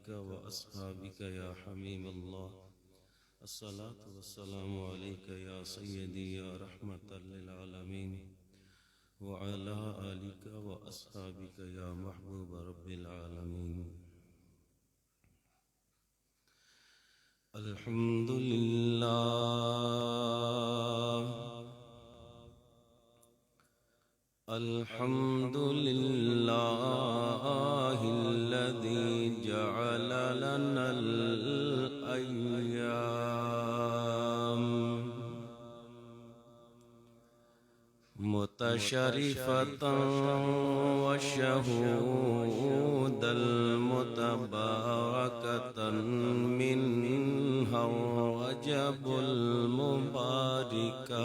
آلك وأصحابك يا حميم الله. الصلاة والسلام عليك يا سيدي يا رحمة للعالمين، وعلى آلك وأصحابك يا محبوب رب العالمين. الحمد لله الحمد لله الذي جعل لنا الأيام متشرفة والشهود المتباركة منها الرجب المباركة،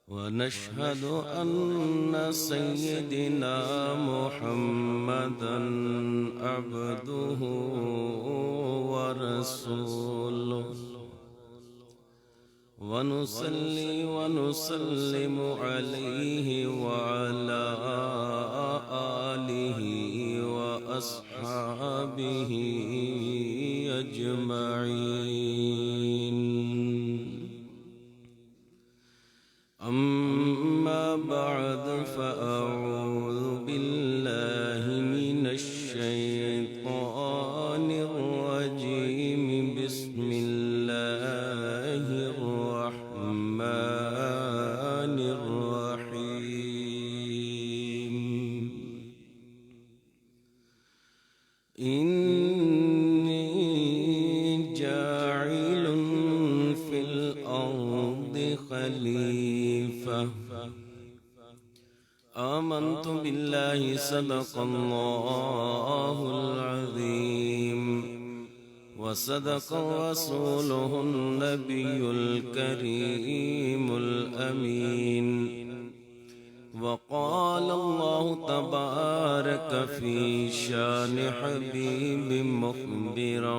ونشهد أن سيدنا محمدًا عبده ورسوله، ونصلي ونسلم عليه وعلى آله وأصحابه أجمعين. أما بعد، فأعوذ بالله من الشيطان الرجيم. بسم الله الرحمن الرحيم. إني جاعل في الأرض خليفة. آمنت بالله صدق الله العظيم، وصدق رسوله النبي الكريم الأمين. وقال الله تبارك في شان حبيب مخبرا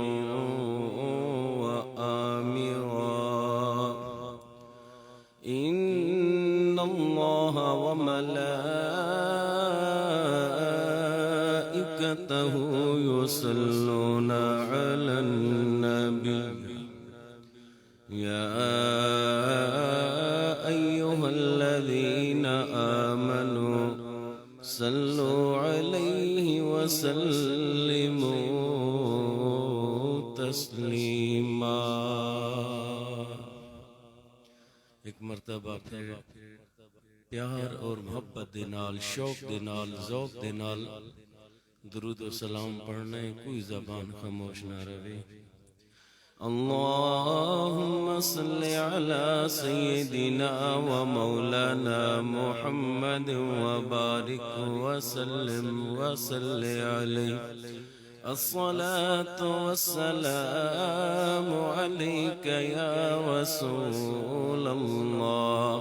وآمرا: إن الله وملائكته يصلون على النبي، يا أيها الذين آمنوا صلوا عليه وسلموا تسلیما. ایک مرتبہ پھر پیار اور محبت دے نال، شوق دے نال، ذوق دے نال درود و سلام پڑھنے کوئی زبان خاموش نہ رہے. اللهم صل على سيدنا ومولانا محمد وبارك وسلم وصل عليه. الصلاة والسلام عليك يا رسول الله،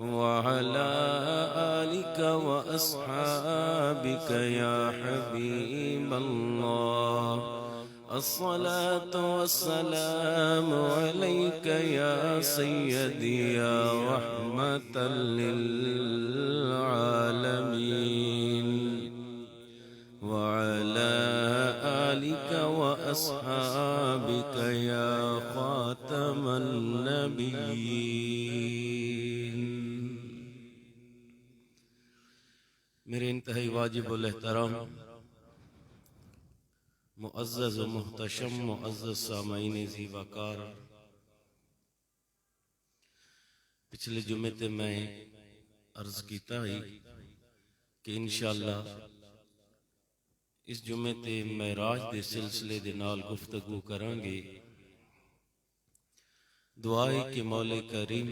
وعلى آلك وأصحابك يا حبيب الله. الصلاة والسلام عليك يا سيدي يا رحمة للعالمين، وعلى آلك وأصحابك يا خاتم النبيين. میرے انتہائی واجب الاحترام معزز و محتشم معزز سامعین زی وقار، پچھلے جمعے تے میں عرض کیتا ہی کہ انشاءاللہ اس جمعے تے معراج دے سلسلے دے نال گفتگو کریں گے. دعائے کہ مولا کریم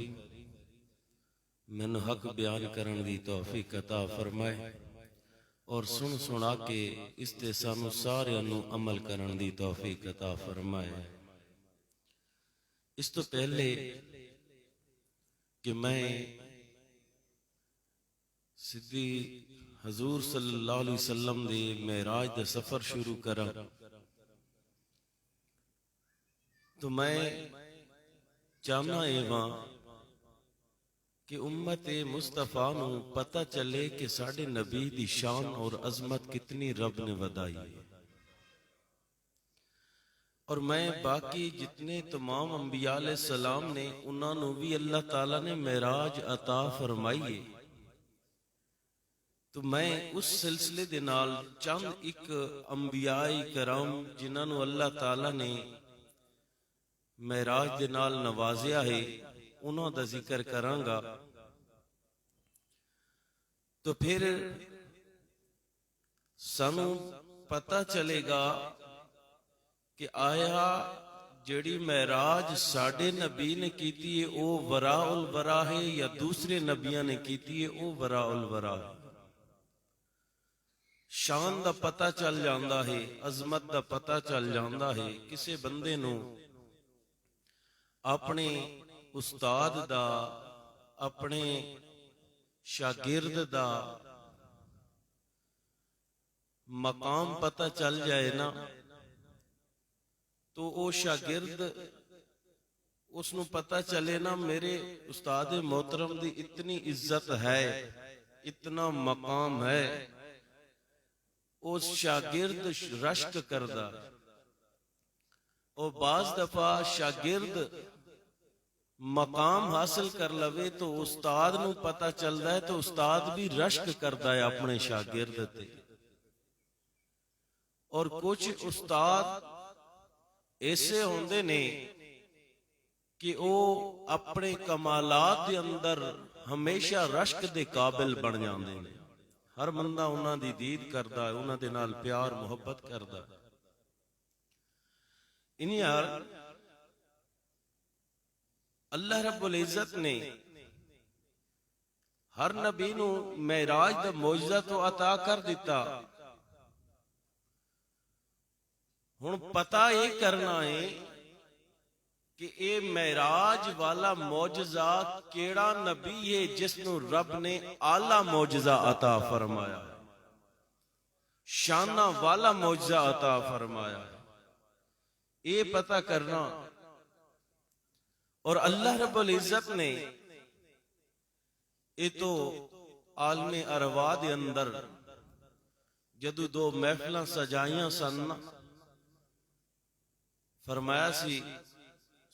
مینوں حق بیان کرن دی توفیق عطا فرمائے، اور سن سنا کے اس تے سانو سارے نو عمل کرن دی توفیق عطا فرمائے. اس تو پہلے کہ میں سدھی حضور صلی اللہ علیہ وسلم دے معراج دا سفر شروع کرا تو میں چاہنا ایواں کہ امت مصطفیٰ نو پتہ چلے کہ ساڑھے نبی دی شان اور عظمت کتنی رب نے ودائی ہے۔ اور میں باقی جتنے تمام انبیاء علیہ السلام نے انہوں نے بھی اللہ تعالیٰ نے معراج عطا فرمائی ہے، تو میں اس سلسلے دے نال چند ایک انبیاء کرام جنہوں نے اللہ تعالیٰ نے معراج دے نال نوازیا ہے انہوں دا ذکر کرانگا۔ تو پھر سانو پتہ چلے گا کہ آیا جڑی معراج ساڑھے نبی نے کیتی ہے او وراء الورا ہے یا دوسرے نبیوں نے کیتی ہے او وراء الورا ہے۔ شان دا پتہ چل جاندا ہے، عظمت دا پتہ چل جاندا ہے کسے بندے نو اپنے استاد دا، اپنے شاگرد دا مقام پتہ چل جائے نا تو او شاگرد اس نو پتہ چلے نا میرے استاد محترم دی اتنی عزت ہے، اتنا مقام ہے، اس شاگرد رشک کردہ۔ اور بعض دفعہ شاگرد مقام حاصل کر لوے تو استاد نو پتہ چلدا ہے تو استاد بھی رشک کردا ہے اپنے شاگرد تے۔ اور کچھ استاد ایسے ہوندے نے کہ او اپنے کمالات دے اندر ہمیشہ رشک دے قابل بن جاندے نے، ہر بندہ انہاں دی دید کردا ہے، انہاں دے نال پیار محبت کردا ہے۔ انہی حال اللہ رب العزت نے ہر نبی نو معراج دا معجزہ تو عطا کر دیتا، ہن پتہ یہ کرنا ہے کہ اے معراج والا معجزہ کیڑا نبی ہے جس نو رب نے اعلیٰ معجزہ عطا فرمایا، شانہ والا معجزہ عطا فرمایا، یہ پتہ کرنا۔ اور اللہ رب العزت نے یہ تو عالم ارواح دے اندر جدو دو محفلیں سجائیاں سن فرمایا سی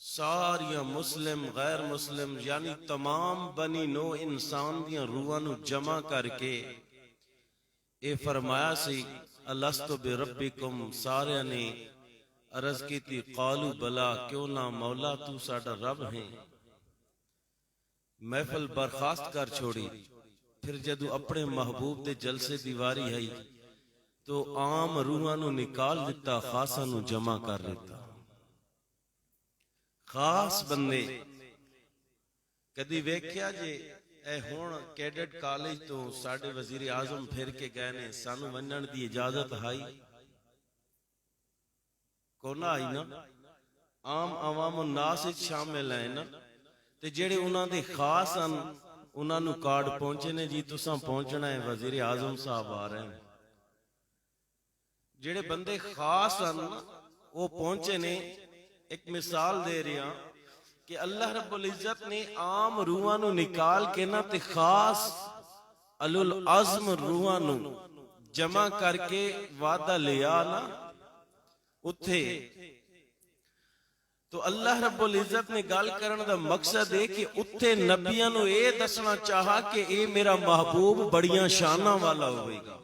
ساریاں مسلم غیر مسلم یعنی تمام بنی نو انسان دیاں روحاں نو جمع کر کے اے فرمایا سی الستو بربکم، سارے نے عرض کی تھی قالو بلا، کیوں نہ مولا تو ساڑا رب ہیں۔ محفل برخاست کر چھوڑی، پھر جدو اپنے محبوب دے جلسے دیواری ہے تو عام روحاں نو نکال دیتا، خاصاں نو جمع کر لیتا۔ خاص بندے کدی ویکھیا جے اے ہون کیڈٹ کالج تو ساڑے وزیر اعظم پھر کے گئے نے سانو ونن دی اجازت ہائی کونا آئی نا، عام عوام الناس شامل ہیں نا، تے جڑے انہاں دے خاص ہیں انہاں نو کارڈ پہنچے نے جی تساں پہنچنا ہے، وزیر اعظم صاحب آ رہے ہیں۔ جڑے بندے خاص ہیں وہ پہنچے نے۔ ایک مثال دے رہا کہ اللہ رب العزت نے عام روحاں نو نکال کے نا تے خاص اولو العزم روحاں نو جمع کر کے وعدہ لیا نا اتھے، تو اللہ رب العزت نے گال کرن دا مقصد ہے کہ اتھے نبیاں نو اے دسنا چاہا کہ اے میرا محبوب بڑیاں شاناں والا ہوئے گا،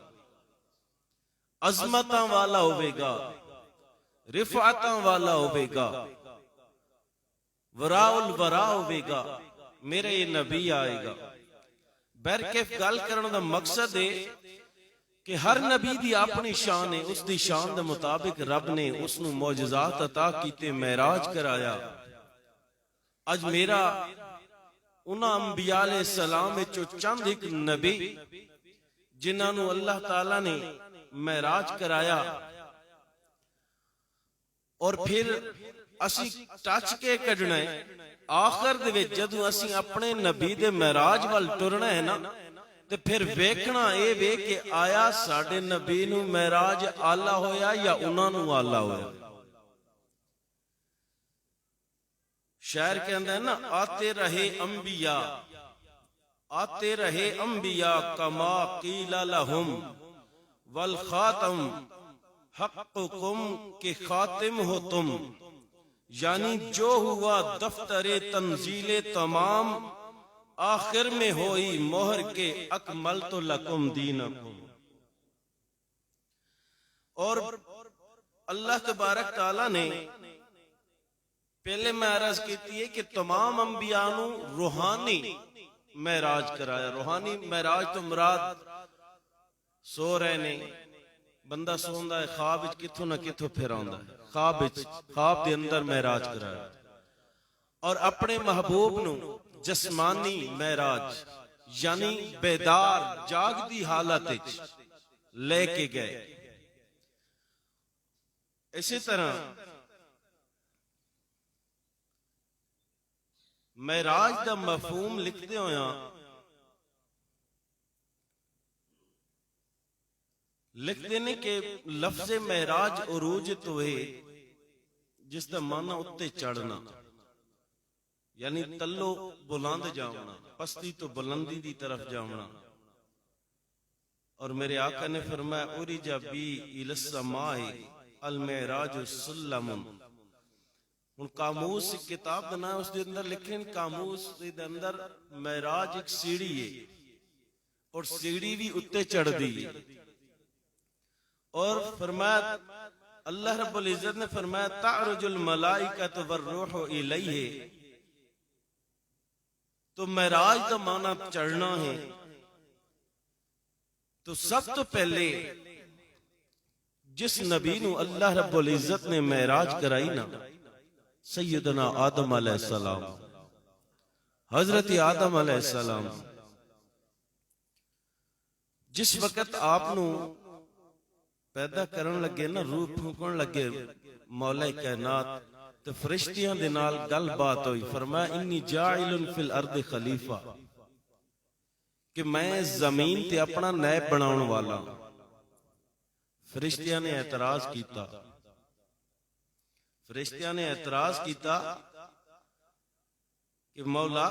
عظمتاں والا ہوئے گا، رفعتاں والا ہوئے گا، وراء الورا ہوئے گا، میرا یہ نبی آئے گا۔ بیرکیف گال کرن دا مقصد ہے کہ ہر نبی دی اپنی شان ہے، اس دی شان دے مطابق رب نے اس نو معجزات عطا کیتے، معراج کرایا۔ اج میرا انہاں انبیاء علیہ السلام وچوں چند ایک نبی جنہاں نو اللہ تعالیٰ نے معراج کرایا، اور پھر اسی ٹچ کے کڈنا ہے آخر دے وچ جدوں اسی اپنے نبی دے معراج وال ٹرنا ہے نا تے پھر ویکھنا اے وے کہ آیا ساڈے نبی نو معراج آلہ ہویا یا انہاں نو آلہ ہویا۔ شاعر کہندا ہے نا آتے رہے انبیاء آتے رہے انبیاء کما قیل لہم والخاتم حقکم کہ خاتم ہو تم، یعنی جو ہوا دفتر تنزیل تمام، آخر میں ہوئی مہر کے اکملت لکم دینکم۔ اور اللہ تبارک تعالیٰ نے پہلے میں عرض کیتی ہے کہ تمام انبیاء نو روحانی معراج کرایا۔ روحانی معراج تو مراد سو رہے نے، بندہ سوندا ہے خواب وچ کتھوں نہ کتھوں پھر آندا ہے، خواب دے اندر معراج کرایا۔ اور اپنے محبوب نو جسمانی معراج یعنی بیدار جاگ دی حالت وچ لے کے گئے۔ اسی طرح معراج دا مفہوم لکھتے ہویا لکھتے نے کہ لفظ معراج عروج تو ہے جس دا معنی اتے چڑھنا، یعنی تلو بلند جاؤنا، پستی تو بلندی دی طرف جاؤنا۔ اور میرے آقا نے فرمایا اُرِجَ بِی اِلَى السَّمَاءِ المعراج سلم۔ ان قاموس کتاب بنا اس دے اندر لکھیں، قاموس دے اندر معراج ایک سیڑھی ہے اور سیڑھی بھی اتے چڑھ دی ہے۔ اور فرمایا اللہ رب العزت نے فرمایا تعرج الملائکۃ والروح الیہ، تو معراج کا معنی چڑھنا ہے۔ تو سب تو پہلے جس نبی نو اللہ رب العزت نے معراج کرائی نا، سیدنا آدم علیہ السلام، حضرت آدم علیہ السلام، جس وقت آپ نو پیدا کرن لگے نا، روح پھونکن لگے مولا کائنات، تو فرشتیاں دے نال گل بات ہوئی، فرمایا انی جاعل فی الارض خلیفہ، کہ میں زمین تے اپنا نائب بناؤن والا۔ فرشتیاں نے اعتراض کیتا، فرشتیاں نے اعتراض کیتا کہ مولا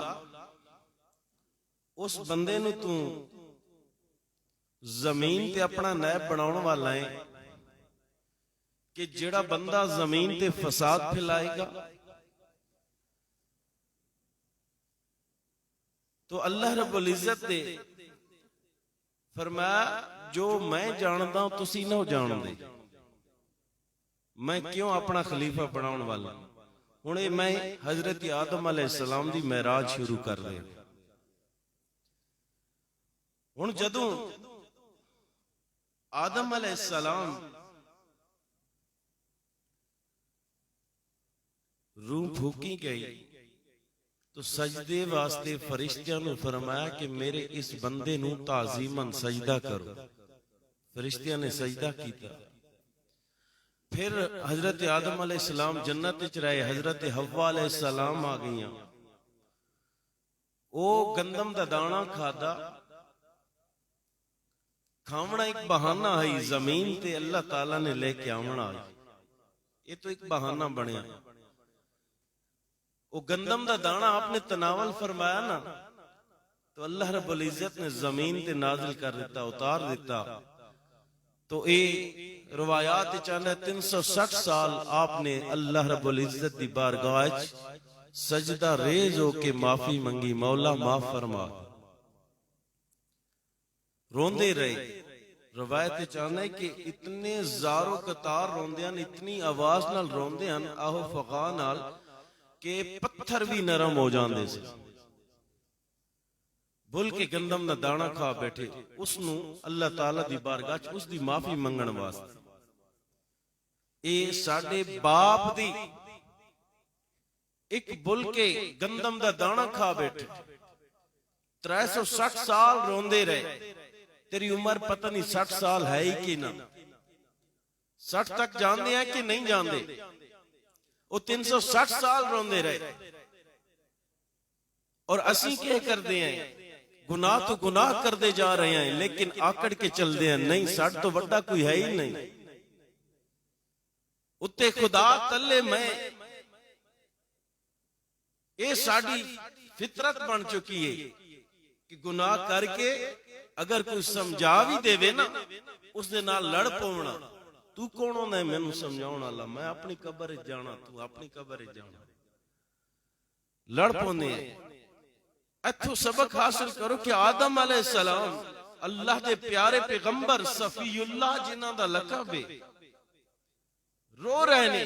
اس بندے نو تو زمین تے اپنا نائب بناؤن والا ہے کہ جڑا بندہ زمین تے فساد پھیلائے گا۔ تو اللہ رب العزت نے فرمایا جو میں جاندا ہوں تسی نہ جان دے، میں کیوں اپنا خلیفہ بناؤن والا۔ ہن میں حضرت آدم علیہ السلام دی معراج شروع کر رہے ہیں۔ ہن جدوں آدم علیہ السلام روح پھونکی گئی تو سجدے واسطے فرشتیاں نے فرمایا کہ میرے اس بندے نو تعظیماً سجدہ کرو۔ فرشتیاں نے سجدہ کیتا۔ پھر حضرت آدم علیہ السلام جنت وچ رہے، حضرت حوا علیہ السلام آ گئیاں، او گندم دا دانا کھادا، کھاونا ایک بہانہ ہے، زمین تے اللہ تعالیٰ نے لے کے آونا ہے، یہ تو ایک بہانہ بنیا۔ وہ گندم دا دانا آپ نے تناول فرمایا نا، تو اللہ رب العزت نے زمین تے نازل کر دیتا، اتار دیتا۔ تو اے روایات چاہنے 360 سال آپ نے اللہ رب العزت دی بارگاہ سجدہ ریز ہو کے معافی منگی، مولا معاف فرما، روندے رہے۔ روایت چاہنے کہ اتنے زارو قطار روندے ہیں، اتنی آواز نال روندے ہیں، آہو فقا نال، کہ پتھر بھی نرم ہو جاندے سے۔ بھول کے گندم نہ دانا کھا بیٹھے، اس نو اللہ تعالیٰ دی بارگاہ اس دی معافی منگن واسطے۔ اے ساڈے باپ دی ایک بھول کے گندم دا دانا کھا بیٹھے، 360 سال روندے رہے۔ تیری عمر پتہ نہیں 60 سال ہے ہی کہ نہ، 60 تک جاندے ہیں کہ نہیں جاندے؟ وہ 360 سال روندے رہے۔ اور اسی کہہ کر دے ہیں گناہ تو گناہ کر دے جا رہے ہیں، لیکن آکڑ کے چل دے ہیں نہیں، ساڑھ تو بڑا کوئی ہے ہی نہیں۔ اتے خدا تلے میں یہ ساڑھی فطرت بن چکی ہے کہ گناہ کر کے اگر کوئی سمجھا بھی دے نا اس دے نال لڑ پونا، تو کون ہونا ہے مینوں سمجھاؤن والا، میں اپنی قبر جانا، تو اپنی قبر جانا، لڑ پونے۔ ایتھوں سبق حاصل کرو کہ آدم علیہ السلام اللہ دے پیارے پیغمبر صفی اللہ جنہاں دا لقب ہے، رو رہے نے،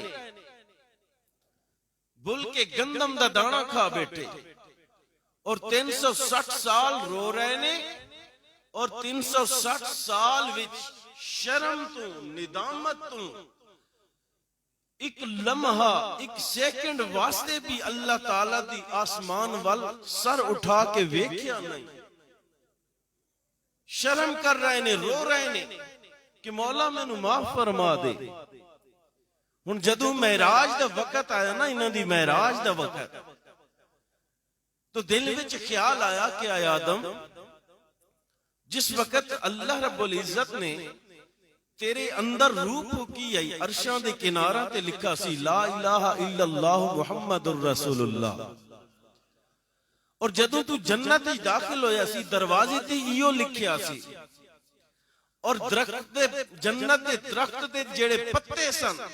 بل کے گندم دا دانا کھا بیٹھے، اور 360 سال رو رہے نے، اور 360 سال وچ شرم تو ندامت تو ایک لمحہ ایک سیکنڈ واسطے بھی اللہ تعالیٰ دی آسمان وال سر اٹھا کے ویکھیا نہیں، شرم کر رہے نے، رو رہے نے کہ مولا میں نو معاف فرما دے۔ ہن جدوں معراج دا وقت آیا نا، انہاں دی معراج دا وقت، تو دل وچ خیال آیا کہ اے آدم، جس وقت اللہ رب العزت نے تیرے اندر روح پھوکی آئی، عرشاں دے کنارہ تے لکھا سی لا الہ الا اللہ محمد الرسول اللہ، اور جدوں تو جنت ہی داخل ہویا سی دروازے تے ایو لکھیا سی، اور درخت دے جنت دے درخت دے جڑے پتے سن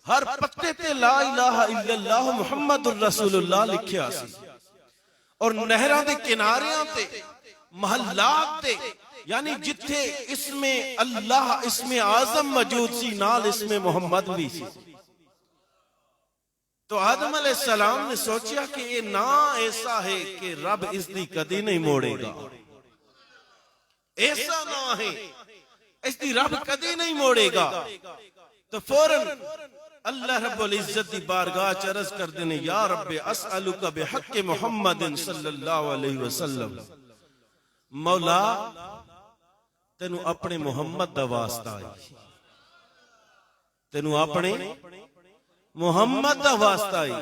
ہر پتے تے لا الہ الا اللہ محمد الرسول اللہ لکھیا سی، اور نہراں دے کناریاں تے محلات تے یعنی جتھے اسم اللہ اسم اعظم موجود سی نال اسم محمد بھی سی۔ تو آدم علیہ السلام نے سوچیا کہ یہ نا ایسا ہے کہ رب اس دی کدی نہیں موڑے گا، ایسا نا ہے اس دی رب کدی نہیں موڑے گا۔ تو فوراً اللہ رب العزت دی بارگاہ عرض کر دینے، یا رب اسألک بحق محمد صلی اللہ علیہ وسلم، مولا تینو اپنے محمد دا واسطہ آئی، تینو اپنے محمد دا واسطہ آئی،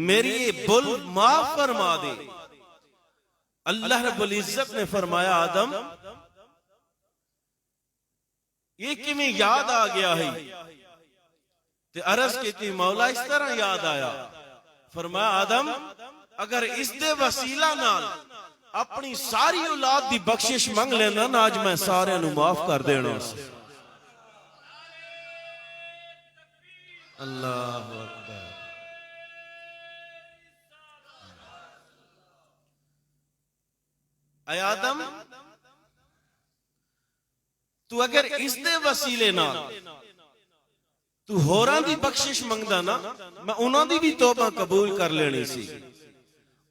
میری یہ بل معاف فرما دے۔ اللہ رب العزت نے فرمایا آدم یہ کیویں یاد آ گیا ہے؟ تے عرض کیتی مولا اس طرح یاد آیا، فرمایا آدم اگر اس دے وسیلہ نال اپنی ساری اولاد دی بخشش منگ لینا نا، آج میں سارے نو معاف کر دینا سے۔ اللہ اکبر۔ اے آدم تو اگر اس دے وسیلے نال تو ہوراں دی بخشش منگدا نا، میں انہاں دی بھی توبہ قبول کر لینی سی۔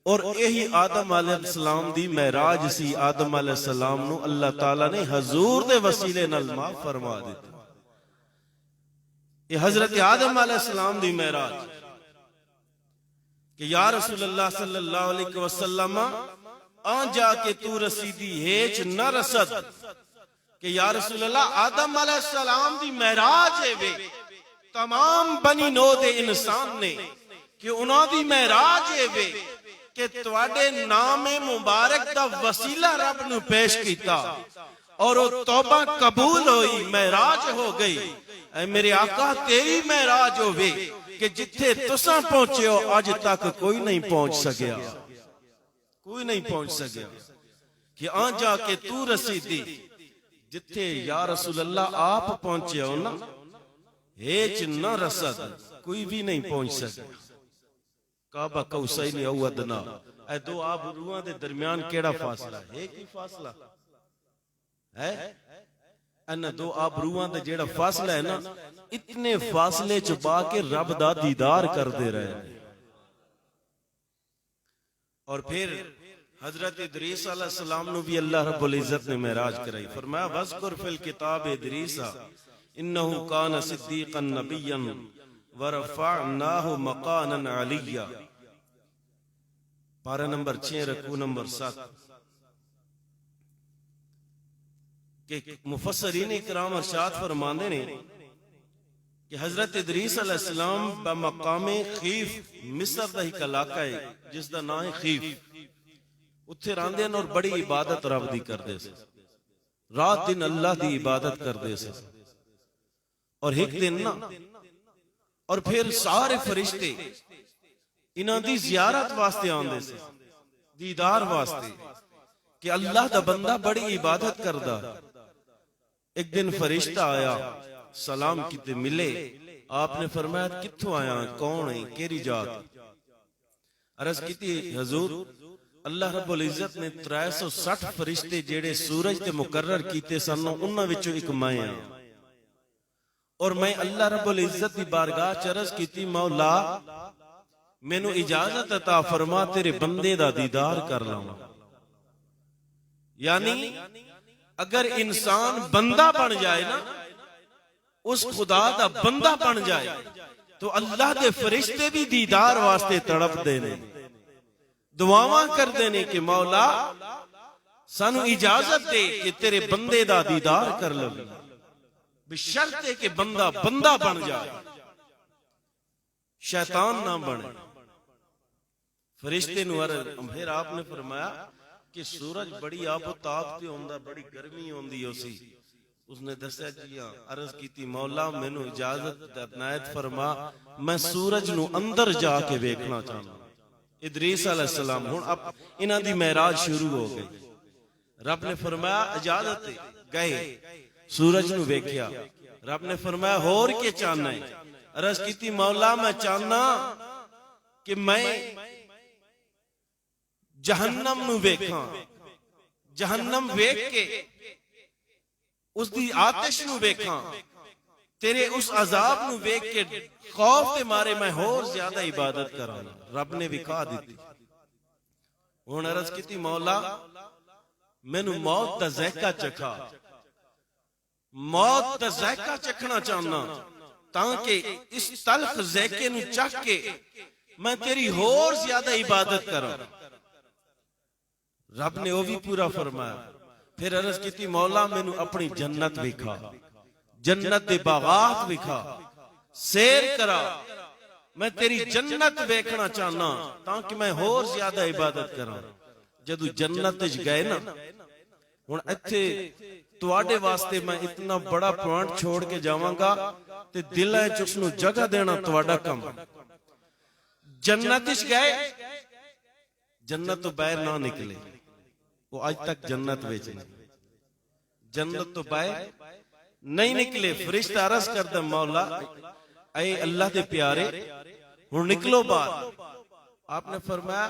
اور یہی آدم علیہ السلام دی معراج سی، آدم علیہ السلام نو اللہ تعالیٰ نے حضور دے وسیلے نال معاف فرما دیتا۔ یہ حضرت آدم علیہ السلام دی معراج کہ یا رسول اللہ صلی اللہ علیہ وسلم آن جا کے تو رسیدی ہیچ نہ رسد، کہ یا رسول اللہ آدم علیہ السلام دی معراج ہے وے تمام بنی نو دے انسان نے، کہ انہوں دی معراج ہے وے کہ تواڈے نام مبارک دا وسیلہ رب نو پیش کیتا، اور وہ توبہ قبول ہوئی، معراج ہو گئی۔ اے میرے آقا تیری معراج ہوئے کہ جتھے تساں پہنچے ہو آج تک کوئی نہیں پہنچ سکیا، کوئی نہیں پہنچ سکیا، کہ آن جا کے تو رسیدی جتھے یا رسول اللہ آپ پہنچے ہو نا، ہیچ نہ رسد، کوئی بھی نہیں پہنچ سکیا۔ کعبہ قوسین او ادنا، اے دو آب روحاں دے درمیان کیڑا فاصلہ ہے؟ ایک ہی فاصلہ ہے۔ انہ دو آب روحاں دے جیڑا فاصلہ ہے نا، اتنے فاصلے چھپا کے رب دا دیدار کر دے رہے ہیں۔ اور پھر حضرت ادریس علیہ السلام نو بھی اللہ رب العزت نے معراج کرائی، فرمایا وَذْكُرْ فِي الْكِتَابِ إِدْرِيسَ إِنَّهُ كَانَ صِدِّيقًا نَبِيًّا وَرَفَعْنَاهُ مَقَانًا عَلِيًّا۔ پارہ نمبر 6 رکوع نمبر 7 کہ مفسرین اکرام ارشاد فرماندے نے کہ حضرت ادریس علیہ السلام بمقام خیف، مصر دا ایک علاقہ ہے جس دا نام ہے خیف، اتھے راندے اور بڑی عبادت رب دی کر دے سے، رات دن اللہ دی عبادت کر دے سے۔ اور ایک دن نا، اور پھر سارے فرشتے انہاں دی زیارت واسطے آندے سے، دیدار واسطے، کہ اللہ دا بندہ بڑی عبادت کردا. ایک دن فرشتہ آیا, سلام کیتے ملے. آپ نے فرمایا کتھوں آیا, کون ہے, کیری جات؟ عرض کیتی حضور اللہ رب العزت نے 360 فرشتے جیڑے سورج تے مقرر کیتے سن انہاں وچوں ایک میں ہاں, اور میں اللہ رب العزت دی بارگاہ چ عرض کیتی مولا مینوں اجازت عطا فرما تیرے بندے دا دیدار کر لواں. یعنی اگر انسان بندہ بن جائے نا, اس خدا دا بندہ بن جائے تو اللہ دے فرشتے بھی دیدار واسطے تڑپ دے نے, دعاواں کر دینے کہ مولا سانو اجازت دے کہ تیرے بندے دا دیدار کر لو, بشرط ہے کہ بندہ بندہ بن جائے, شیطان نہ بنے. فرشتے نو پھر آپ نے فرمایا کہ سورج بڑی آب و تاب تے ہوندا, بڑی گرمی ہوندی اسی. اس نے دسیا جی ہاں. عرض کیتی مولا مینوں اجازت عنایت فرما, میں سورج نو اندر جا کے ویکھنا چاہنا. ادریس علیہ السلام ہن اب انہاں دی معراج شروع ہو گئی. رب نے فرمایا اجازت ہے, گئے سورج نو ویکھیا. رب نے فرمایا ہور کے چاہنا ہے؟ عرض کیتی مولا میں چاہنا کہ میں جہنم نو ویکھاں, جہنم ویکھ کے اس دی آتش نو ویکھاں, تیرے اس عذاب نو ویکھ کے خوف تے مارے میں ہور زیادہ عبادت کراں. رب نے وکھا دیتی. ہن عرض کیتی مولا مینوں موت دا ذائقہ چکھا, موت دا ذائقہ چکھنا چاہنا تاکہ اس تلخ ذائقے نو چکھ کے میں تیری ہور زیادہ عبادت کراں. رب نے وہ بھی پورا فرمایا. پھر عرض کیتی مولا مینوں اپنی جنت وکھا, جنت دے باغات وکھا, سیر کرا, میں تیری جنت ویکھنا چاہنا تاکہ میں ہور زیادہ عبادت کراں. جدو جنت وچ گئے نا, ہن ایتھے تواڈے واسطے میں اتنا بڑا پوائنٹ چھوڑ کے جاواں گا تے دل وچ اس نو جگہ دینا تواڈا کم. جنت وچ گئے, جنت تو باہر نہ نکلے, وہ آج تک جنت وچ نہیں, جنت تو باہر نہیں نکلے. فرشتہ عرض کردا مولا اے اللہ دے پیارے ہن نکلو باہر. آپ نے فرمایا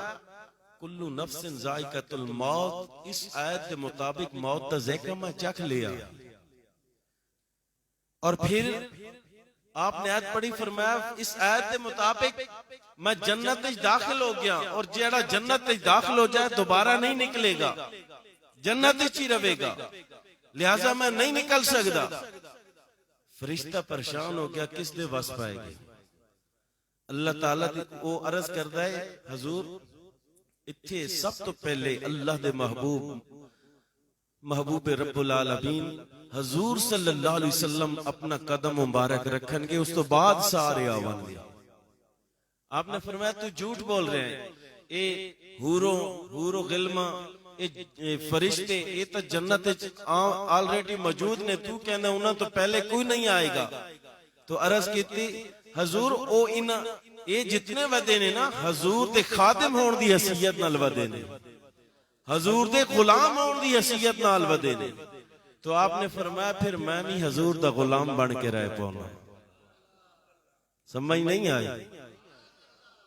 کلو نفس ذائقۃ الموت, اس آیت کے مطابق موت دا ذائقہ میں چکھ لیا. اور پھر آپ نے آیت پڑھی, فرمایا اس آیت کے مطابق میں جنت وچ داخل ہو گیا, اور جیڑا جنت وچ داخل ہو جائے دوبارہ نہیں نکلے گا, جنت وچ ہی رہے گا, لہذا میں نہیں نکل سکتا. فرشتہ پریشان ہو گیا کس دے وس پائے گی. اللہ تعالیٰ وہ عرض کردا ہے حضور اتھے سب تو پہلے اللہ دے محبوب رب العالمین حضور صلی اللہ علیہ وسلم اپنا قدم مبارک رکھن گے, اس تو بعد سارے آون گے. آپ نے فرمایا تو جھوٹ بول رہے ہیں, اے حور و غلماں اے فرشتے اے تو جنت آلریڈی موجود نے, تو کہنا انہاں تو پہلے کوئی نہیں آئے گا. تو عرض کیتی حضور او اے جتنے ودے نے نا حضور دے خادم ہون دی حیثیت نال ودے نے, حضور دے غلام ہون دی حیثیت نال ودے نے. تو آپ نے فرمایا پھر میں بھی حضور دا غلام بن کے رہ پاؤں. سمجھ نہیں آئی؟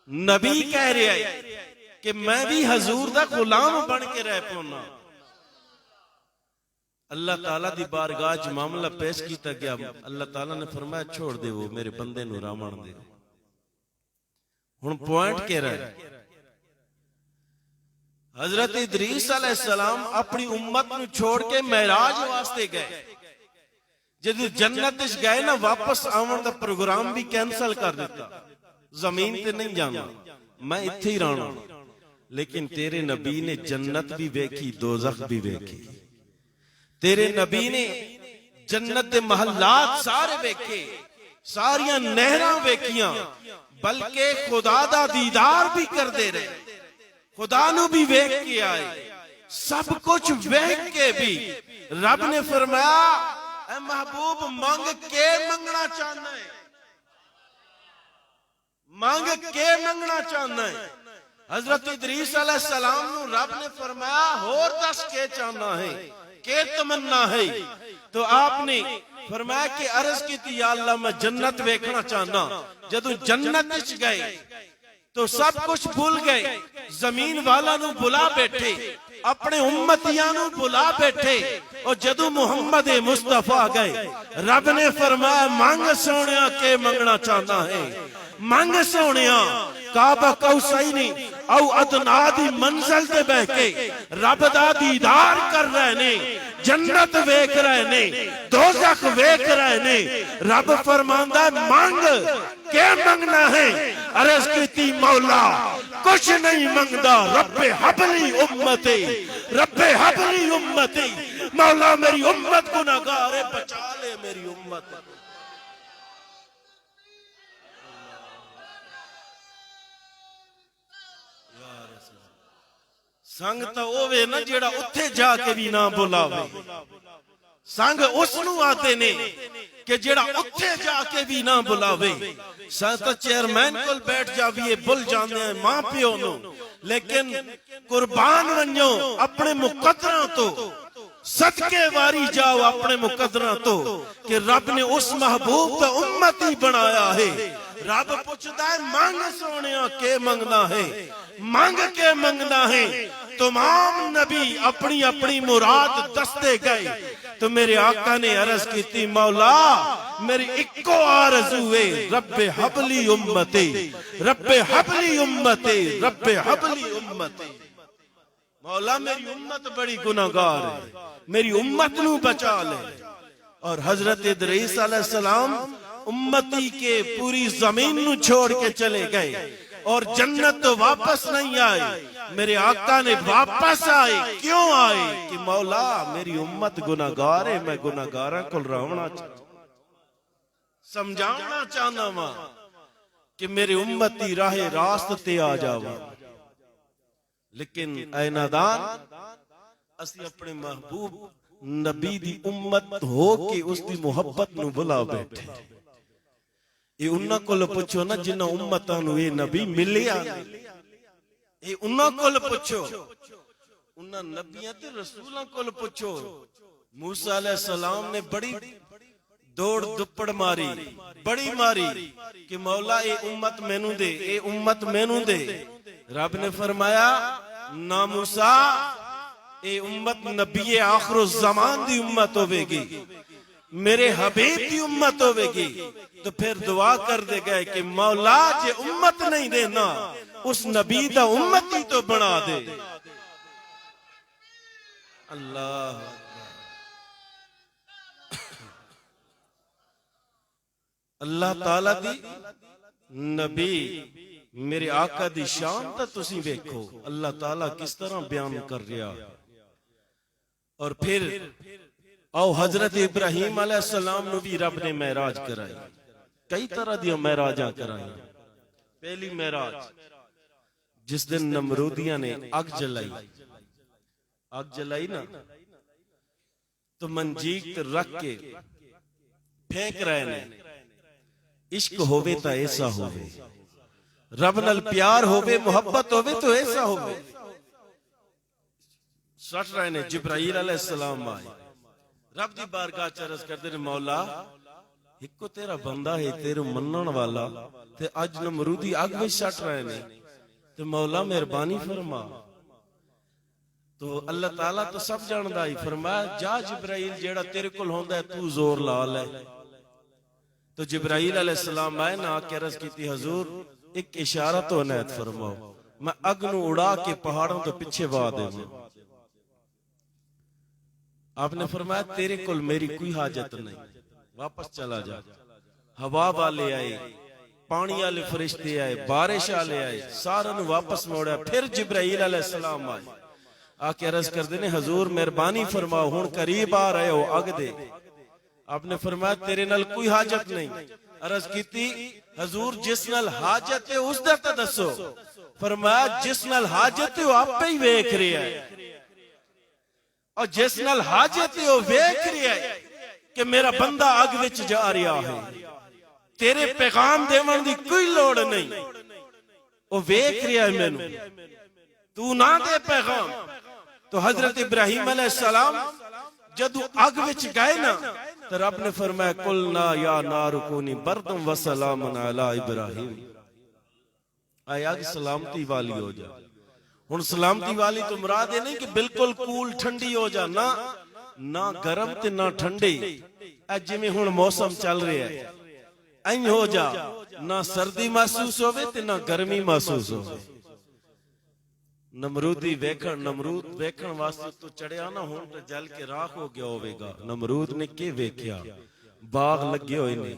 نبی کہہ رہے ہیں کہ میں بھی حضور دا غلام بن کے رہ پاؤں. اللہ تعالیٰ دی بارگاہ وچ معاملہ پیش کیتا گیا. اللہ تعالیٰ نے فرمایا چھوڑ دے, وہ میرے بندے نو رامن دے. ہن پوائنٹ کہہ رہا ہے حضرت ادریس علیہ السلام اپنی امت نو چھوڑ کے معراج واسطے گئے. جدو جنت وچ گئے نا واپس آون دا پروگرام بھی کینسل کر دیتا, زمین تے نہیں جانا, میں اتھے ہی رہنا. لیکن تیرے نبی نے جنت بھی ویکھی, دوزخ بھی ویکھی. تیرے نبی نے جنت دے محلات سارے ویکھے, ساریاں نہراں ویکھیاں, بلکہ خدا دا دیدار بھی کر دے رہے, خدا نو بھی ویکھ کے آئے. سب کچھ ویکھ کے بھی رب نے فرمایا اے محبوب مانگ کے منگنا چاہنا ہے, مانگ کے منگنا چاہنا ہے. حضرت ادریس علیہ السلام نو رب نے فرمایا اور دس کے چاہنا ہے کہ تمنا ہے، تو آپ نے فرمایا کہ عرض کی تھی یا اللہ میں جنت ویکھنا چاہنا. جدو جنت وچ گئے تو سب کچھ بھول گئے، زمین والا نو بلا بیٹھے، اپنے امتیاں نو بلا بیٹھے، اور جدو محمد مصطفیٰ گئے رب نے فرمایا مانگ سونیا کے منگنا چاہنا ہے. مانگ سونیا کعبہ قوسین او ادنا دی منزل دے بہ کے رب دا دیدار کر رہے نے، جنت ویکھ رہے نے، دوزخ ویکھ رہے نے. رب فرماندا ہے مانگ کے منگنا ہے. عرض کیتی مولا کچھ نہیں منگدا، رب حبلی امتی، رب حبلی امتی. مولا میری امت گناہگار ہے، بچا لے میری امت. سنگ تا اوے نا جیڑا اتھے جا کے بھی نہ بلاوے. سنگ اس نو آتے نے کہ جیڑا اتھے جا کے بھی نہ بلاوے. سنگ تا چیئرمین کل بیٹھ جاویے بل جانے ہیں ماں پیو نو، لیکن قربان ونجو اپنے مقدرہ تو، صدقے واری جاؤ اپنے مقدرہ تو، کہ رب نے اس محبوب تا امتی بنایا ہے. رب پوچھتا ہے مانگ سونیا کے منگنا ہے، مانگ کے منگنا ہے. تمام نبی اپنی اپنی مراد دستے گئے، تو میرے آقا نے عرض کی تھی مولا میری اکو آرزو ہے، رب حبلی امتی، رب حبلی امتی، رب حبلی امتی. مولا میری امت بڑی گناہگار ہے، میری امت نو بچا لے. اور حضرت ادریس علیہ السلام امتی کے پوری زمین نو چھوڑ کے چلے گئے، اور جنت تو واپس نہیں آئے. میرے آقا نے واپس آئے. کیوں آئے؟ کہ مولا میری امت گناہگار ہے، میں گناہگاراں کول رہنا سمجھانا چاہنا ماں کہ میری امتی راہ راست تے آ جاوا. لیکن اے نادان اسی اپنے محبوب نبی دی امت ہو کے اس دی محبت نو بلا بیٹھے. یہ انہاں کول پوچھو نا جنہاں امتاں نو یہ نبی ملیا، یہ انہاں کول پوچھو، انہاں نبیاں تے رسولاں کول پوچھو. موسیٰ علیہ السلام نے بڑی دوڑ دپڑ ماری، بڑی ماری کہ مولا اے امت مینوں دے، اے امت مینوں دے. رب نے فرمایا نا موسیٰ اے امت نبی آخر الزمان دی امت ہوئے گی، میرے حبیب دی امت ہوئے گی. تو پھر دعا کر دے گئے کہ مولا جے امت نہیں دینا اس نبی دا امتی تو بنا دے. اللہ اللہ تعالیٰ دی نبی میرے آقا دی شان تا تسی دیکھو اللہ تعالیٰ کس طرح بیان کر رہا. اور پھر او حضرت ابراہیم علیہ السلام نو بھی رب نے معراج کرائی، کئی طرح دیا معراجاں کرائی. پہلی معراج جس دن نمرودیاں نے اگ جلائی، اگ جلائی نا تو منجیک رکھ کے پھینک رہے نے. عشق ہوئے تا ایسا ہوئے، رب نال پیار ہوئے، محبت ہوئے تو ایسا ہوئے. سٹ رہے نے جبرائیل علیہ السلام آئے، رب دی بارگاہ چرز کرتے نے مولا ایک کو تیرا بندہ ہے تیرے منن والا تے اج نمرودی اگ میں سٹ رہے نے، تو مولا مہربانی فرما. تو اللہ تعالیٰ تو سب جاندہ ہی فرمایا جا جبرائیل جیڑا تیرے کل ہوندہ ہے تو زور لا لے. تو جبرائیل علیہ السلام آئے نا آکے عرض کی تھی حضور ایک اشارہ تو عنایت فرماؤ، میں اگ نو اڑا کے پہاڑوں تو پچھے وا دے ہوں. آپ نے فرمایا تیرے کل میری کوئی حاجت نہیں، واپس چلا جا. ہوا والے آئے، پانی والے فرشتے آئے، بارش والے آئے، سارا نو واپس موڑا. پھر جبرائیل علیہ السلام آئے آکے عرض کر دینے حضور مہربانی فرماؤ ہون قریب آ رہے ہو اگ دے. آپ نے فرمایا تیرے نال کوئی حاجت نہیں. عرض کی تھی حضور جس نال حاجت ہے اس دا تا دسو. فرمایا جس نال حاجت ہے وہ آپ پہ ہی ویکھ رہا ہے، اور جس نال حاجت ہے وہ ویکھ رہا ہے کہ میرا بندہ اگ وچ جا رہا ہے، تیرے پیغام دیون دی کوئی لوڑ نہیں. وہ ویکھ رہا ہے مینوں، تو نہ دے پیغام۔ تو حضرت ابراہیم علیہ السلام جدو اگ وچ گئے نا تو رب نے فرمایا قلنا یا نار کونی بردم و سلام علی ابراہیم، اے اگ سلامتی والی ہو جا۔ ہن سلامتی والی تو مراد ہے نہیں کہ بالکل کول ٹھنڈی ہو جا، نہ گرم تے نہ ٹھنڈی، اے جویں ہن موسم چل رہا ہے این ہو جا، نہ سردی محسوس ہوئے تے نہ گرمی محسوس ہوئے۔ نمرودی نمرود ویکھن واسطے تو چڑھیا نہ ہون تے جل کے راکھ ہو گیا ہوئے گا۔ نمرود نے کی ویکھیا؟ باغ لگے ہوئے نے،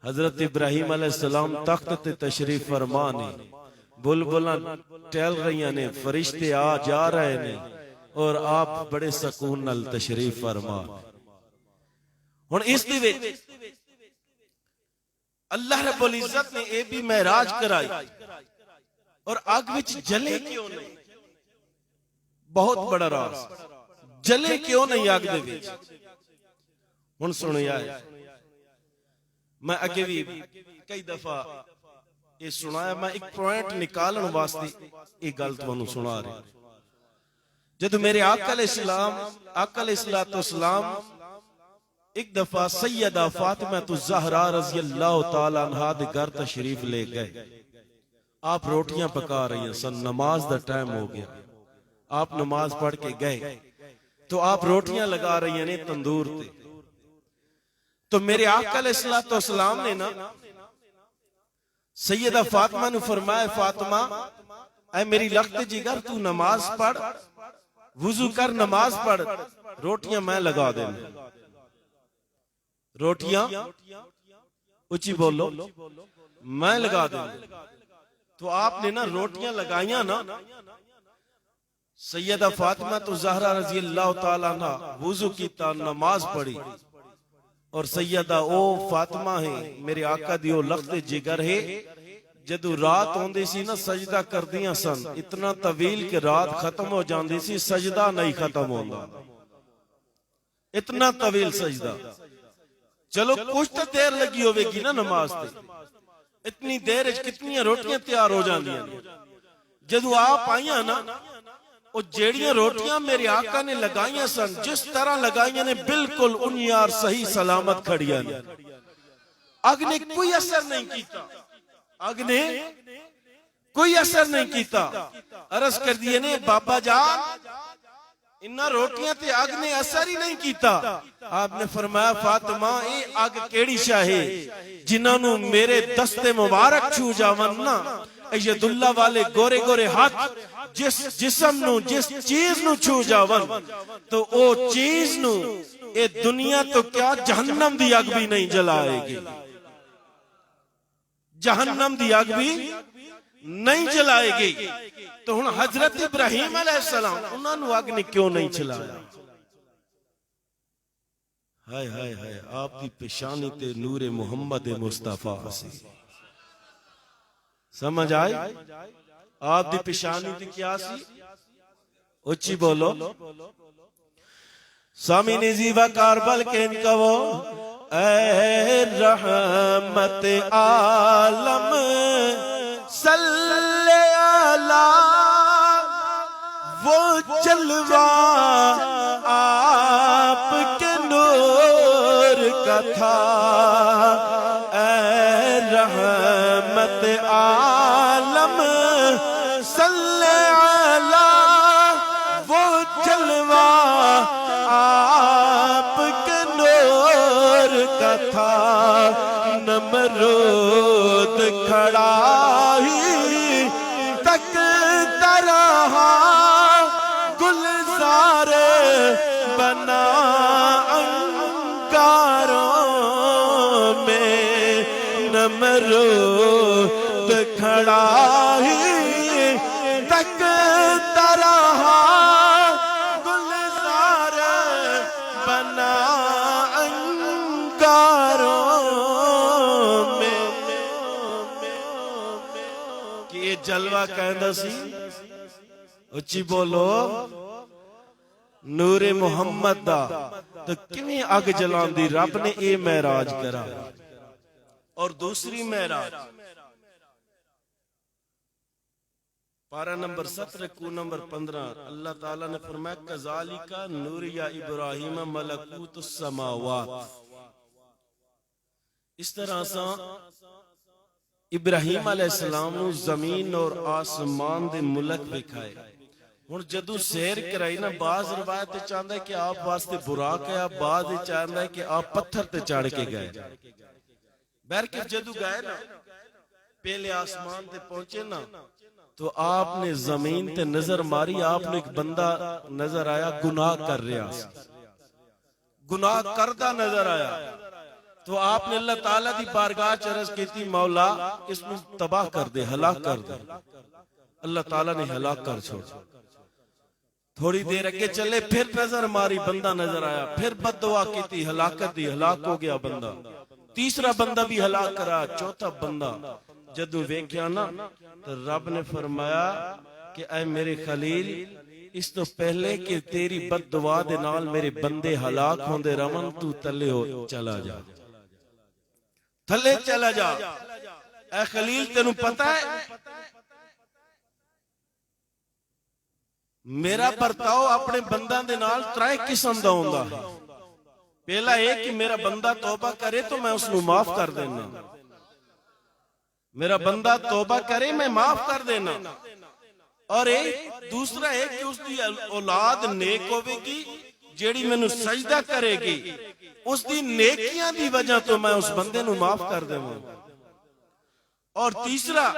حضرت ابراہیم علیہ السلام تخت تے تشریف فرما نے، بلبلاں ٹہل رہی نے، فرشتے آ جا رہے نے، اور آپ بڑے سکون نال تشریف فرما۔ ہن اس دی وچ اللہ رب العزت نے اے بھی معراج کرائی، اور اگ وچ جلے کیوں نہیں؟ بہت بڑا راز، جلے کیوں نہیں اگ دے وچ؟ ہن سنیا ہے، میں اگے بھی کئی دفعہ یہ سنایا، میں ایک پوائنٹ نکالن واسطے ایک گل تانوں سنا رہا۔ جدو میرے آقا علیہ السلام ایک دفعہ سیدہ فاطمہ الزہرا رضی اللہ تعالی عنہا دے گھر تشریف لے گئے۔ آپ روٹیاں پکا رہی ہیں سن، نماز دا ٹائم ہو گیا، آپ نماز پڑھ کے گئے تو آپ روٹیاں لگا رہی ہیں تندور تے۔ تو میرے آقا علیہ السلام نے نا سیدہ فاطمہ نے فرمایا فاطمہ اے میری لخت جگر تو نماز پڑھ، وضو کر نماز پڑھ، روٹیاں میں لگا دیں۔ روٹیاں اچھی بولو، میں لگا دیں۔ تو آپ نے نا روٹیاں لگائیاں نا، سیدہ فاطمہ تو زہرا رضی اللہ تعالیٰ عنہ وضو کیتا، نماز پڑھی، اور سیدہ او فاطمہ ہے میرے آقا دیو لخت جگر ہے، جدو رات ہوندی سی نا سجدہ کر دیاں سن، اتنا طویل کہ رات ختم ہو جاندی سی، سجدہ نہیں ختم ہوندا، اتنا طویل سجدہ۔ چلو کچھ تو دیر لگی ہوئے گی نا نماز تے، اتنی دیر کتنی روٹیاں تیار ہو جاندیاں۔ جدو آپ آئیاں نا، وہ جیڑیاں روٹیاں میرے آقا نے لگائیاں سن، جس طرح لگائیاں نے بالکل انیار صحیح سلامت کھڑیاں نے، اگ نے کوئی اثر نہیں کیتا، اگ نے کوئی اثر نہیں کیتا۔ عرض کر دیئے نے بابا جان انہاں روٹیاں تے اگ نے اثر ہی نہیں کیتا۔ آپ نے فرمایا فاطمہ اے اگ کیڑی شاہے جنہاں نو میرے دست مبارک چھو جاون نا، ید اللہ والے گورے گورے ہاتھ جس جسم نو جس چیز نو چھو جاون تو او چیز نو اے دنیا تو کیا جہنم دی اگ بھی نہیں جلائے گی، جہنم دی اگ بھی نہیں جلائے گی۔ تو ہن حضرت ابراہیم علیہ السلام انہاں نو اگ نے کیوں نہیں چلایا؟ ہائے ہائے ہائے، آپ دی پیشانی تے نور محمد مصطفیٰ سی، سمجھ آئی؟ آپ دی پیشانی تے کیا سی؟ اچھی بولو، سامی نزی و کاربل کے انکو اے رحمت عالم صلی اللہ، وہ جلوہ آپ کے نور کا تھا، اے رحمت عالم صلی اللہ، وہ جلوہ آپ کے نور کا تھا، نمرود کھڑا ہی تکتا رہا، گلزار بنا انگاروں میں، نمرود کھڑا ہی تکتا رہا، گلزار بنا انگاروں میں۔ کہ یہ جلوہ کہندہ سی، اچھی بولو، نور محمد دا تو کیویں اگ جلان دی رب نے اے معراج کرا۔ اور دوسری معراج پارہ نمبر 17 کو نمبر 15 اللہ تعالیٰ نے فرمایا کذالک نوری ابراہیم ملکوت السماوات، اس طرح سے ابراہیم علیہ السلام نو زمین اور آسمان دے ملک دکھائے۔ ہن جدو سیر کرائی نا، بعض روایت چاہتا ہے کہ آپ واسطے براق ہے، بعض چاہتا ہے کہ آپ پتھر تے چڑھ کے گئے۔ بہرکیف جدو گئے نا، پہلے آسمان تے پہنچے نا، تو آپ نے زمین تے نظر ماری، آپ نے ایک بندہ نظر آیا گناہ کر رہا، گناہ کردہ نظر آیا۔ تو آپ نے اللہ تعالیٰ دی بارگاہ عرض کی تھی مولا اس میں تباہ کر دے، ہلاک کر دے۔ اللہ تعالیٰ نے ہلاک کر چھوڑ۔ تھوڑی دیر اگے چلے، پھر نظر ماری، بندہ نظر آیا، پھر بد دعا کی تھی، ہلاکت دی، ہلاک ہو گیا بندہ۔ تیسرا بندہ بھی ہلاک کرا، چوتھا بندہ جدو ویکھیا نا، تو رب نے فرمایا کہ اے میرے خلیل، اس تو پہلے کہ تیری بد دعا دے نال میرے بندے ہلاک ہوندے رون، تو تلے ہو چلا جا، تھلے چلا جا۔ اے خلیل تینوں پتہ ہے میرا برتاؤ اپنے بندہ دے نال ترائے قسم دا ہوندا ہے۔ پہلا ایک کہ میرا بندہ توبہ کرے تو میں اس نو معاف کر دینا، میرا بندہ توبہ کرے میں معاف کر دینا، اور ایک دوسرا ہے کہ اس دی اولاد نیک ہوئے گی جیڑی میں نو سجدہ کرے گی، اس دی نیکیاں دی وجہ تو میں اس بندے نو معاف کر دے ہوں۔ اور تیسرا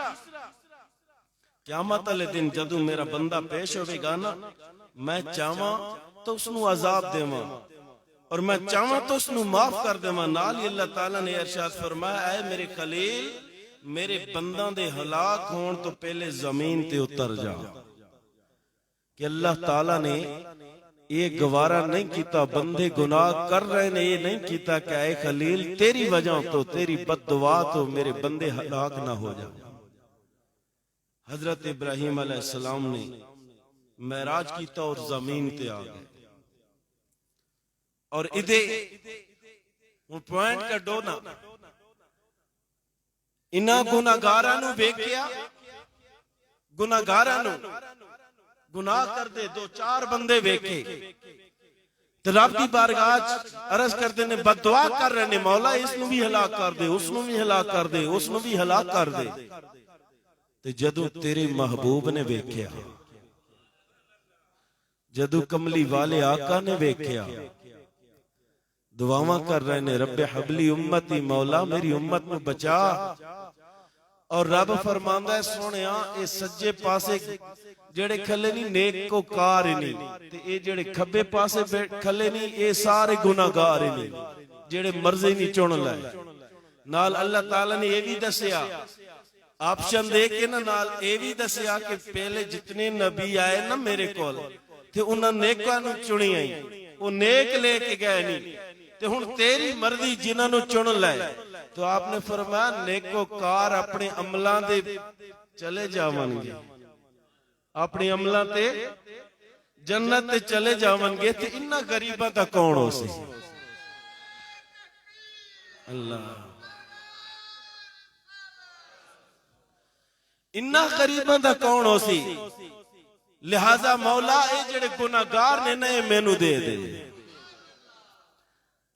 قیامت علیہ دن جدو میرا بندہ پیش ہوئے گا نا، میں چاہواں تو اس نو عذاب دے ماں، اور میں چاہواں تو اس نو معاف کر دے ماں۔ نال اللہ تعالیٰ نے ارشاد فرمایا اے میرے خلیل، میرے بندہ دے ہلاک ہون تو پہلے زمین تے اتر جا۔ کہ اللہ تعالیٰ نے یہ گوارا نہیں کیتا، بندے گناہ کر رہے نے یہ نہیں کیتا کہ اے خلیل تیری وجہ تو، تیری بد دعا تو میرے بندے ہلاک نہ ہو جا۔ حضرت ابراہیم علیہ السلام نے معراج کیتا اور زمین تے آ گئے، اور ادھے پوائنٹ کا ڈونا انہاں گناہگاراں نو ویکھیا، گناہگاراں نو گناہ کر دے دو چار بندے ویکھے تے رب دی بارگاہ عرض کردے نے بد دعا کر رہے نے مولا اس نو بھی ہلاک کر دے، اس نو بھی ہلاک کر دے، اس نو بھی ہلاک کر دے۔ تے جدو تیرے محبوب نے ویکھیا، جدو کملی والے آقا نے ویکھیا، دعاواں کر رہے نے رب حبلی امتی، مولا میری امت میں بچا۔ اور رب فرماندہ ہے سونیا اے سجے پاسے جڑے کھلے نہیں نیک کو کار نہیں، تے اے جڑے کھبے پاسے کھلے نہیں اے سارے گناہگار نہیں، جڑے مرضی نہیں چن لائے۔ نال اللہ تعالیٰ نے یہ بھی دسیا، آپشن دے کے نال یہ بھی دسیا کہ پہلے جتنے نبی آئے نا میرے کول تھے انہاں نیکاں نو چنی آئی، وہ نیک لے کے گئے نہیں، تے ہن تیری مرضی جنہاں نو چن لائے۔ تو آپ نے فرمایا نیکو کار اپنے عملاں دے چلے جاون گے، اپنی عملاں تے جنت تے چلے جاون گے، تے انہاں غریباں دا کون ہو سی؟ اللہ انہاں غریباں دا کون ہو سی؟ لہذا مولا اے جڑے گناہگار نے نئے مینو دے دے۔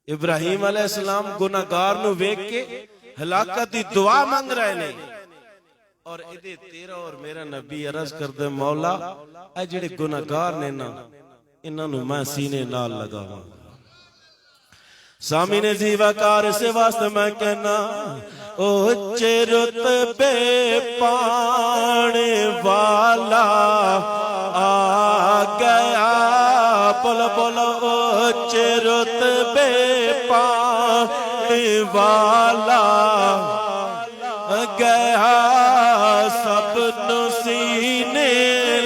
ابراہیم علیہ السلام گناہگار نو ویکھ کے ہلاکت دی دعا مانگ رہے نے، اور ادھے تیرا اور میرا نبی عرض کر دے مولا اے جڑے گناہگار نے نا انہاں نو میں سینے نال لگاواں۔ سامین زیوہ کار سے واسطے میں کہنا اونچے رتبے پانے والا آ گیا، بولو بولو اونچے رتبے پانے والا گیا، سب نو سینے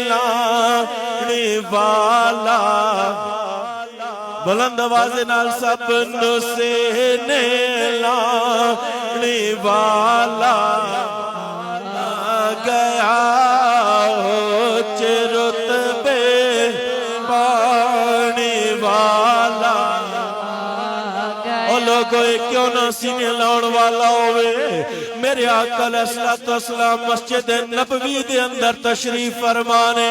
لانے والا، بلند آواز نال سب نو سینے لانے والا گیا، اونچے رتبے پانے والا۔ او لوگ لوگو کیوں نہ سینے لاؤن والا ہوئے میرے آقا علیہ السلام مسجد نبوی دے اندر تشریف فرمانے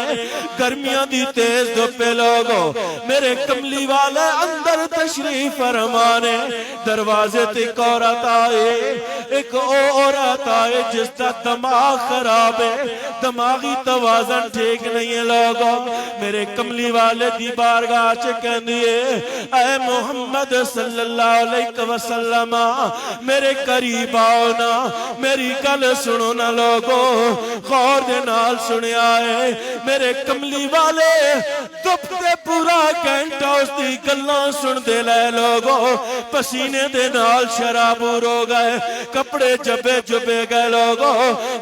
گرمیاں دی تیز دھوپے لوگو میرے کملی والے اندر تشریف فرمانے دروازے تک عورت آئے ایک عورت آئے جس کا دماغ خراب ہے دماغی توازن ٹھیک نہیں ہے لوگو میرے کملی والے دی بارگاہ چ کہندیے اے محمد صلی اللہ علیہ وسلم میرے قریب آؤ نا میری گل سنو نا لوگو غور دے نال سنیا ہے میرے کملی والے دپتے پورا گھنٹہ اس دی گلاں سن دے لے لوگو پسینے دے نال شرابور ہو گئے کپڑے جبے گئے لوگو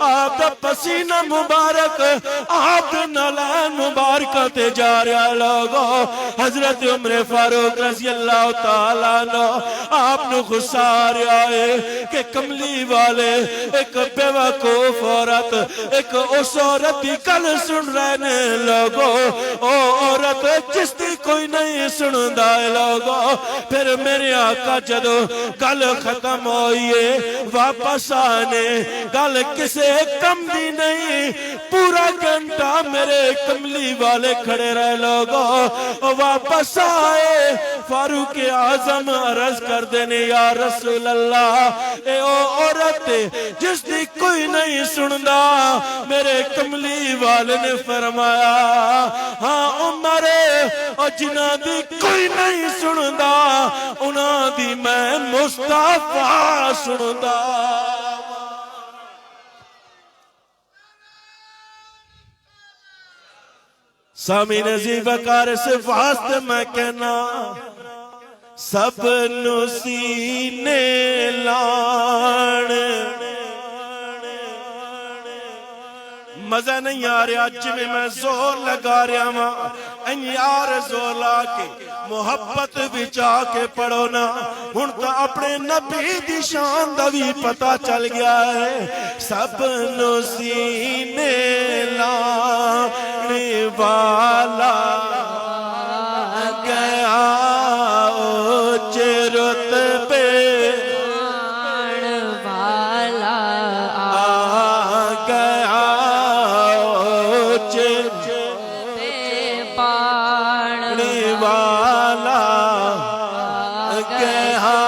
آپ دا پسینہ مبارک آپ دے نالین مبارکہ تے جا رہا لوگو حضرت عمر فاروق رضی اللہ تعالیٰ عنہ آپ نے غصہ آ رہا ہے کہ کملی والے ایک بے وقوف عورت ایک اس عورت کی گل سن رہے لوگو او عورت جس دی کوئی نہیں سن دائے لوگو پھر میرے آقا جدو گل ختم ہوئیے واپس آنے گل کسے کم دی نہیں پورا گھنٹہ میرے کملی والے کھڑے رہے لوگو واپس آئے فاروق اعظم عرض کر دینے یا رسول اللہ اے او عورت جس دی کوئی نہیں سندا میرے کملی والے نے فرمایا ہاں عمر اور جنہ دی کوئی نہیں سندا انہاں دی میں مصطفیٰ سندا سامین عزیز وقار سے واسطے میں کہنا سب نو سینے لان مزہ نہیں آ رہا جمیں میں زور لگا رہا ماں این یار زور لا کے محبت بچا کے پڑھو نا ہنتا اپنے نبی دی شان دا بھی پتا چل گیا ہے سب نو سینے لانے والا گیا اوچ رتبے والا آ گیا اوچ پانے والا گیا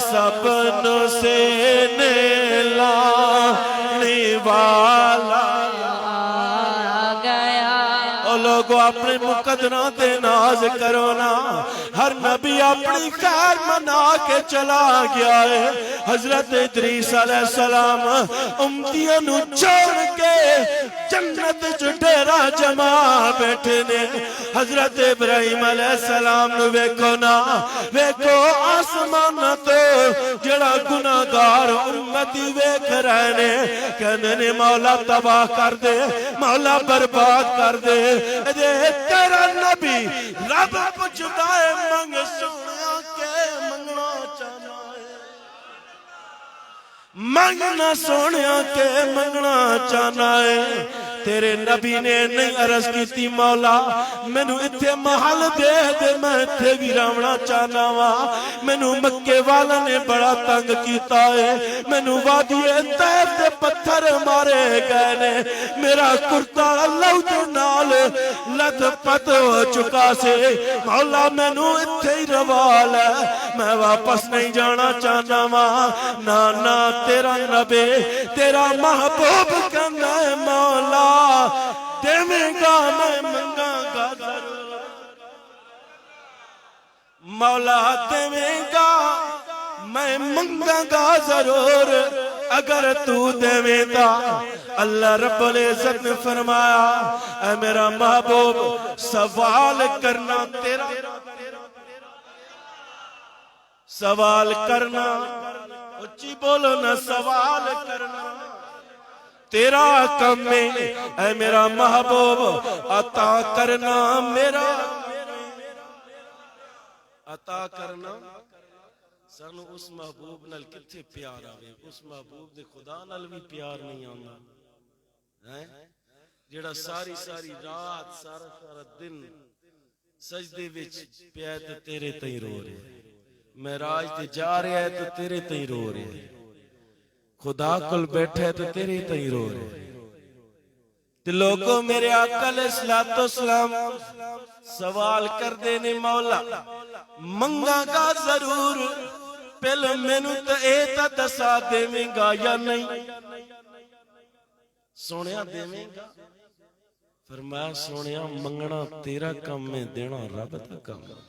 سپنوں سے لانے والا لوگو اپنے مقدرہ دے ناز کرو نا ہر نبی اپنی خیر منا کے چلا گیا ہے حضرت ادریس علیہ السلام امتیاں نو چھوڑ کے جنت جو ڈیرا جمع بیٹھے نے حضرت ابراہیم علیہ السلام نو ویکھو نا ویکھو آسمان تو جڑا گناہگار امتی ویکھ رہے نے کہنے نے مولا تباہ کر دے مولا برباد کر دے تیرا نبی رب پچھتا ہے منگ سوڑیا کے منگنا چاہنا ہے منگنا سوڑیا کے منگنا چاہنا ہے تیرے نبی نے نہیں عرض کی تھی مولا میں نو اتھے محل دے دے میں اتھے بھی راونا چاہنا وا میں نو مکے والا نے بڑا تنگ کیتا ہے میں نو وادی طیب دے پتھر مارے گئے نے میرا کرتا اللہ دے نال لد پت ہو چکا سے مولا میں نو اتھے ہی روال ہے میں واپس نہیں جانا چاہنا وا نانا تیرا نبی تیرا محبوب کہنا ہے مولا دیویں گا میں منگا گا ضرور مولا دیویں گا میں منگا گا ضرور اگر تو دیویں دا اللہ رب العزت نے فرمایا اے میرا محبوب سوال کرنا تیرا سوال کرنا اچھی بولو نا سوال کرنا تیرا کم میں اے میرا محبوب عطا کرنا میرا عطا کرنا سانو اس محبوب نال کتھے پیار آوے اس محبوب دے خدا نال بھی پیار نہیں آنا جڑا ساری رات سارا دن سجدے وچ پیا تے تیرے تئیں رو رہے معراج تے جا رہا ہے تو تیرے تے ہی رو رہا ہے، خدا کل بیٹھا ہے تو تیرے تے ہی رو رہا ہے۔ تے لوگوں میرے آقا علیہ السلام سوال کر دینے مولا منگا گا ضرور، پہلے مینوں تے اے تا دسا دیویں گا یا نہیں؟ سونیا دیویں گا؟ فرمایا سونیا منگنا تیرا کم میں، دینا رب دا کم ہے۔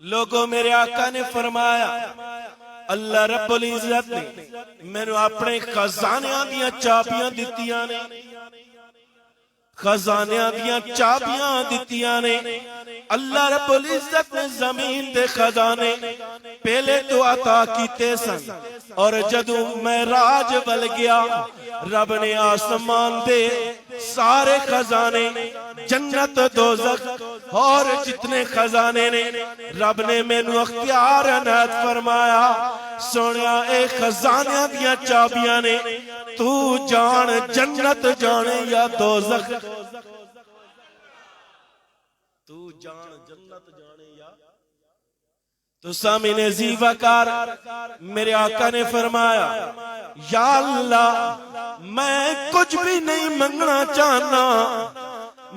لوگوں میرے آقا نے فرمایا اللہ رب العزت نے میں نے اپنے خزانیاں دیاں چابیاں دتیاں نے، خزانیاں دیاں چابیاں دتیاں نے۔ اللہ رب العزت نے زمین دے خزانے پہلے تو عطا کیتے سن، اور جدو معراج ول گیا رب نے آسمان دے سارے خزانے، جنت دوزخ اور جتنے خزانے نے رب نے مینوں اختیار عنایت فرمایا سونیا اے خزانیاں دیاں چابیاں نے، تو جان جنت جانے یا دوزخ، تو جان جنت جانے یا تو سامعین عزیز وقار میرے آقا نے فرمایا یا اللہ میں کچھ بھی نہیں منگنا چاہنا،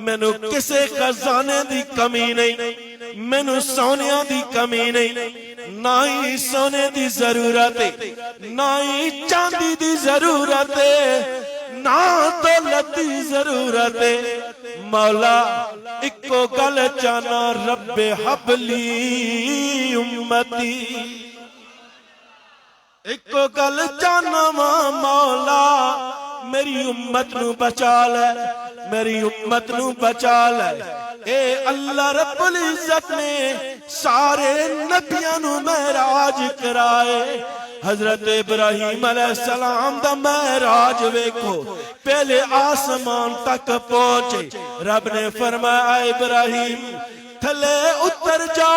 مینوں کسے خزانے دی کمی نہیں، مینوں سونیاں دی کمی نہیں، نہ ہی سونے دی ضرورت ہے، نہ ہی چاندی دی ضرورت ہے، نہ دولت دی ضرورت ہے۔ مولا اکو گل چانا رب حبلی امتی، اکو گل چانا مولا میری امت نو بچا لے، میری امت نو بچا لے۔ اے اللہ رب العزت نے سارے نبیاں نو معراج کرائے، حضرت ابراہیم علیہ السلام دا معراج ویکھو، پہلے آسمان تک پہنچے، رب نے فرمایا ابراہیم تھلے اتر جا،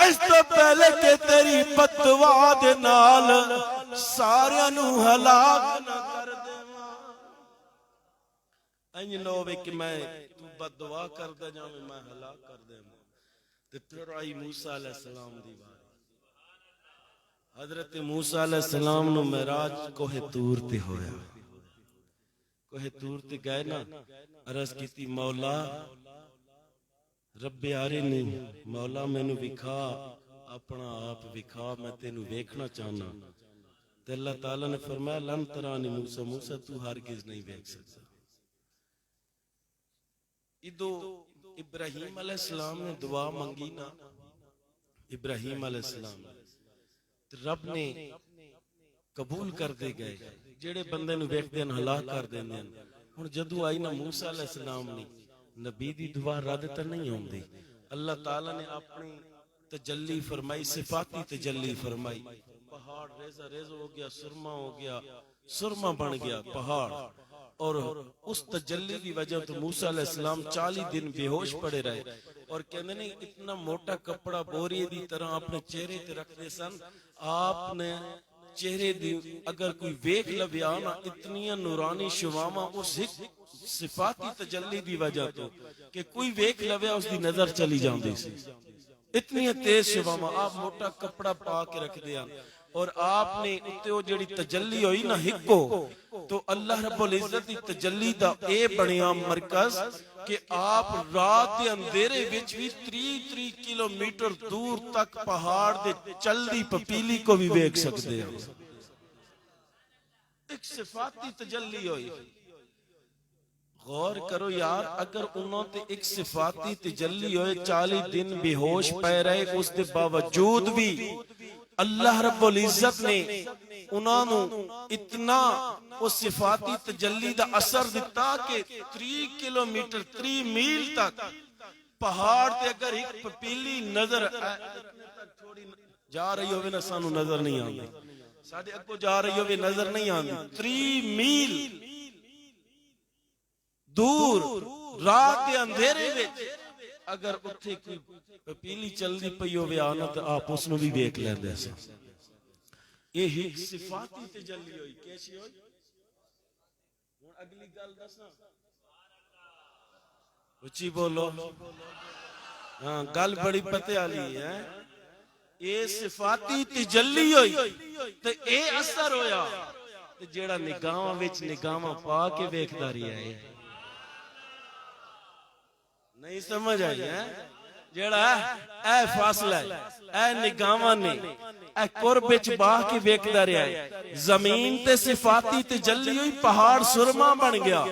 اس تو پہلے کہ تیری بددعا دے نال ساریاں نو ہلاک نہ کر دیواں۔ اینج نہ ہوے کہ میں تو بددعا کر دے جاں میں ہلاک کر دیواں۔ تے پھر آئی موسیٰ علیہ السلام دی بات، حضرت موسیٰ علیہ السلام نو معراج کوہ طور تے ہویا، کوہ طور تے گئے نا، عرض کیتی مولا رب آرینی، مولا میں نو وکھا اپنا آپ وکھا، میں تینو ویکھنا چاہنا۔ تے اللہ تعالیٰ نے فرمایا لن ترانی موسیٰ، موسیٰ تو ہرگز نہیں ویکھ سکتا۔ ادو ابراہیم علیہ السلام نے دعا منگی نا، ابراہیم علیہ السلام رب نے قبول کر دے گئے، جڑے بندے نو ویکھ دین ہلاک کر دیندے ہیں۔ ہن جدو آئی نا موسیٰ علیہ السلام نے نبی دی دعا رد تے نہیں ہوندی، اللہ تعالیٰ نے اپنی تجلی فرمائی، صفاتی تجلی فرمائی، پہاڑ ریزہ ریز ہو گیا، سرما ہو گیا، سرما بن گیا پہاڑ، اور اس تجلی دی وجہ تو موسیٰ علیہ السلام 40 دن بے ہوش پڑے رہے، اور کہنے نہیں اتنا موٹا کپڑا بوری دی طرح اپنے چہرے تے رکھ دے سن، آپ نے چہرے دی اگر کوئی ویکھ لویا نا اتنی نورانی شواما اس صفاتی تجلی دی وجہ تو کہ کوئی ویکھ لویا اس دی نظر چلی جاندی سی، اتنی تیز شواما، آپ موٹا کپڑا پا کے رکھ دیا، اور آپ نے اتنے وہ جڑی تجلی ہوئی نا ہکو، تو اللہ رب العزت دی تجلی دا اے بڑیا مرکز کہ آپ رات دے اندھیرے وچ بھی 3 کلومیٹر دور تک پہاڑ دے چل دی پپیلی کو بھی ویکھ سکتے ہیں۔ ایک صفاتی تجلی ہوئی، غور کرو یار، اگر انہوں تے ایک صفاتی تجلی ہوئے 40 دن بے ہوش پہ رہے، اس دے باوجود بھی اللہ رب العزت نے انہوں اتنا اس صفاتی تجلی دا اثر دیتا کہ 3 کلومیٹر 3 میل تک پہاڑ تے اگر ایک پپیلی نظر جا رہی ہوئے نا سانو نظر نہیں آندی، ساڑھے اگو جا رہی ہوئے نظر نہیں آندی، 3 میل دور رات دے اندھیرے وچ اگر اتھے کوئی پپیلی چل دی پئی ہوئے آنا تو آپ اس نو بھی ویکھ لیندے سن۔ یہ ہی صفاتی تجلی ہوئی، کیسی ہوئی؟ اگلی گل دسنا، اچھی بولو، ہاں گل بڑی پتے والی ہے۔ اے صفاتی تجلی ہوئی تے اے اثر ہویا تے جیڑا نگاہاں وچ نگاہاں پا کے ویکھدا رہیا ہے نہیں سمجھ آئی ہے جیڑا اے فاصلہ ہے اے نگاہاں نے اے قرب وچ باہ کے ویکھدا رہیا ہے زمین تے صفاتی تجلی ہوئی پہاڑ سرما بن گیا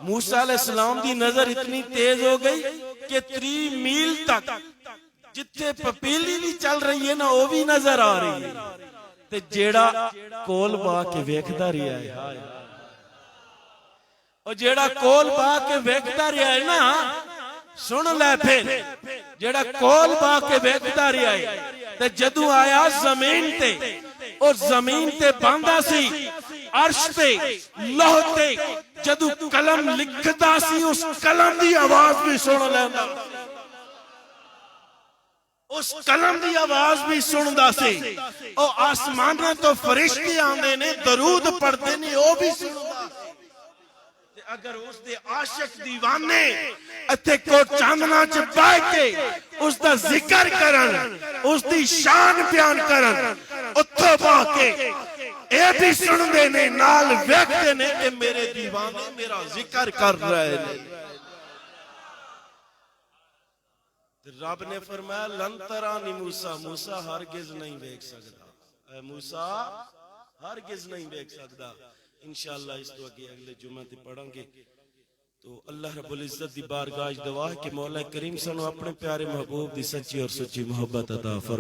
موسیٰ علیہ السلام دی نظر اتنی تیز ہو گئی کہ 3 میل تک جتھے پپیلی بھی چل رہی ہے نا وہ بھی نظر آ رہی ہے تے جیڑا کول با کے ویکھدا رہیا ہے اور جیڑا کول با کے ویکھدا رہیا ہے نا سن لے پھر جیڑا کول با کے ویکھدا رہیا ہے تے جدوں آیا زمین تے اور زمین تے باندھا سی عرش تے لوح تے جدوں قلم لکھدا سی اس قلم دی آواز بھی سن لیندا اس قلم دی آواز بھی سندا سی او آسماناں تو فرشتے آندے نے درود پڑھتے نے او بھی سندا تے اگر اس دے عاشق دیوانے اتھے کو چاندنا چ بیٹھ کے اس دا ذکر کرن اس دی شان بیان کرن اتھوں با کے اے بھی سندے نے نال ویکھدے نے کہ میرے دیوانے میرا ذکر کر رہے نے رب نے فرمایا لن ترانی موسیٰ موسیٰ ہرگز نہیں دیکھ سکتا اے موسیٰ ہرگز نہیں دیکھ سکتا انشاءاللہ اس تو اگلے جمعہ تے پڑھیں گے تو اللہ رب العزت دی بارگاہ دعا ہے کہ مولا کریم سنو اپنے پیارے محبوب دی سچی اور سچی محبت عطا فرمائے